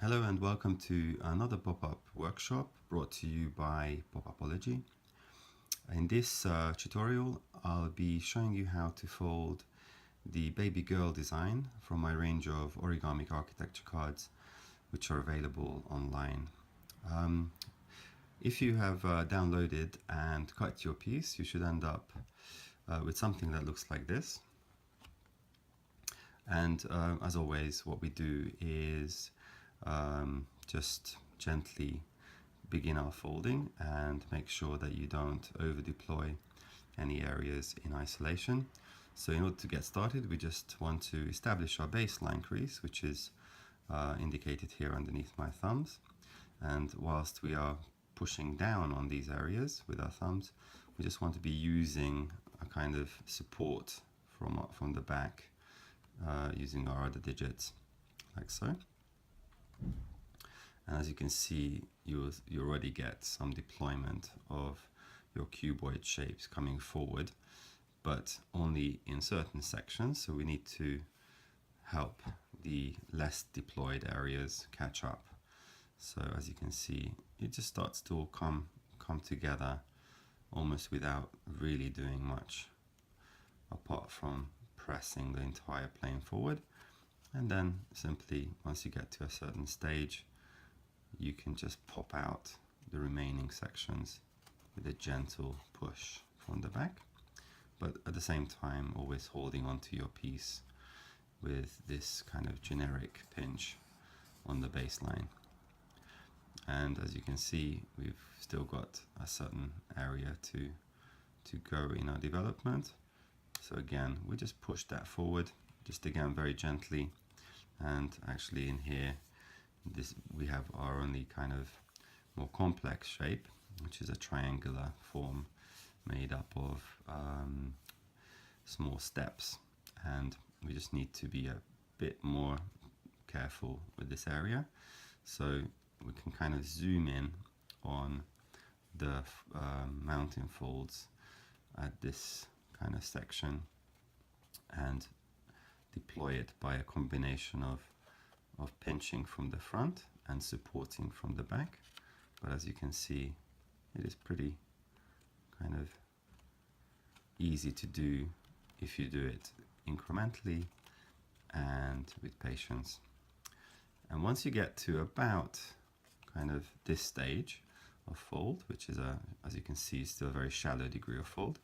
Hello and welcome to another pop-up workshop brought to you by POPUPOLOGY. In this tutorial I'll be showing you how to fold the baby girl design from my range of Origamic architecture cards which are available online. If you have downloaded and cut your piece, you should end up with something that looks like this. And as always, what we do is just gently begin our folding and make sure that you don't over deploy any areas in isolation. So in order to get started, we just want to establish our baseline crease, which is indicated here underneath my thumbs. And whilst we are pushing down on these areas with our thumbs, we just want to be using a kind of support from the back using our other digits, like so. And as you can see, you already get some deployment of your cuboid shapes coming forward, but only in certain sections, so we need to help the less deployed areas catch up. So as you can see, it just starts to all come together almost without really doing much, apart from pressing the entire plane forward. And then simply, once you get to a certain stage, you can just pop out the remaining sections with a gentle push from the back, but at the same time always holding onto your piece with this kind of generic pinch on the baseline. And as you can see, we've still got a certain area to go in our development. So again, we just push that forward, just again very gently. And actually in here, we have our only kind of more complex shape, which is a triangular form made up of small steps. And we just need to be a bit more careful with this area. So we can kind of zoom in on the mountain folds at this kind of section and deploy it by a combination of pinching from the front and supporting from the back. But as you can see, it is pretty kind of easy to do if you do it incrementally and with patience. And once you get to about kind of this stage of fold, which is as you can see, still a very shallow degree of fold,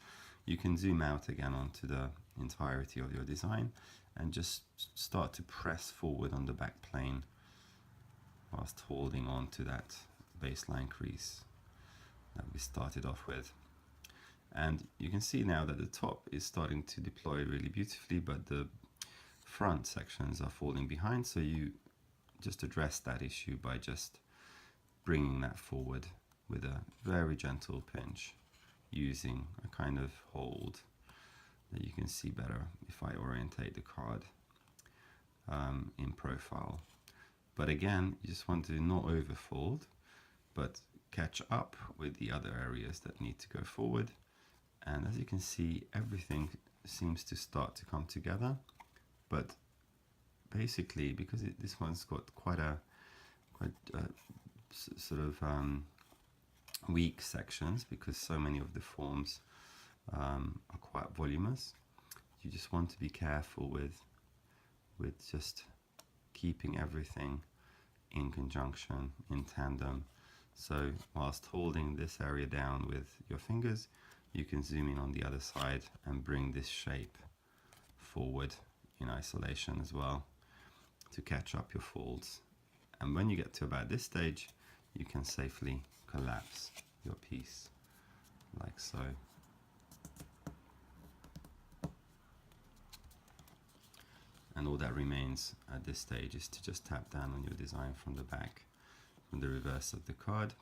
you can zoom out again onto the entirety of your design and just start to press forward on the back plane whilst holding on to that baseline crease that we started off with. And you can see now that the top is starting to deploy really beautifully, but the front sections are falling behind, so you just address that issue by just bringing that forward with a very gentle pinch using a kind of hold that you can see better if I orientate the card in profile. But again, you just want to not overfold, but catch up with the other areas that need to go forward. And as you can see, everything seems to start to come together. But basically, because this one's got quite sort of weak sections, because so many of the forms are quite voluminous, you just want to be careful with just keeping everything in conjunction, in tandem. So whilst holding this area down with your fingers, you can zoom in on the other side and bring this shape forward in isolation as well to catch up your folds. And when you get to about this stage, you can safely collapse your piece like so. And all that remains at this stage is to just tap down on your design from the back, from the reverse of the card,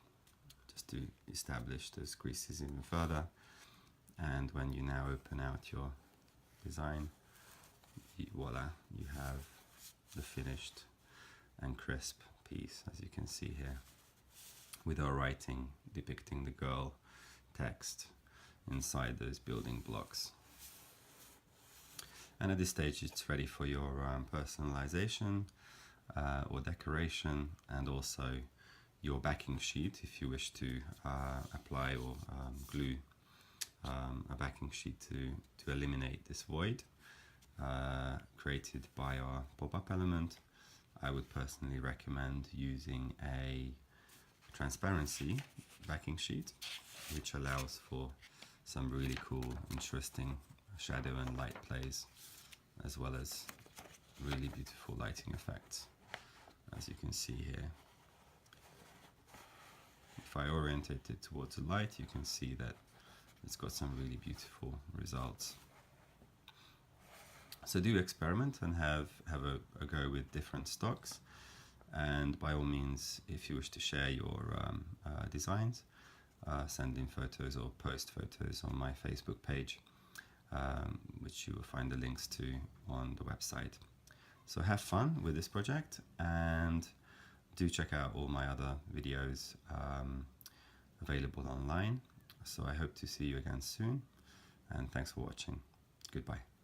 just to establish those creases even further. And when you now open out your design, voila, you have the finished and crisp piece, as you can see here, with our writing depicting the girl text inside those building blocks. And at this stage, it's ready for your personalization. or decoration, and also your backing sheet if you wish to apply or glue a backing sheet to eliminate this void created by our pop-up element. I would personally recommend using a transparency backing sheet, which allows for some really cool, interesting shadow and light plays, as well as really beautiful lighting effects, as you can see here. If I orientate it towards the light, you can see that it's got some really beautiful results. So do experiment and have a go with different stocks, and by all means, if you wish to share your designs, send in photos or post photos on my Facebook page, which you will find the links to on the website. So have fun with this project, and do check out all my other videos available online. So I hope to see you again soon, and thanks for watching. Goodbye.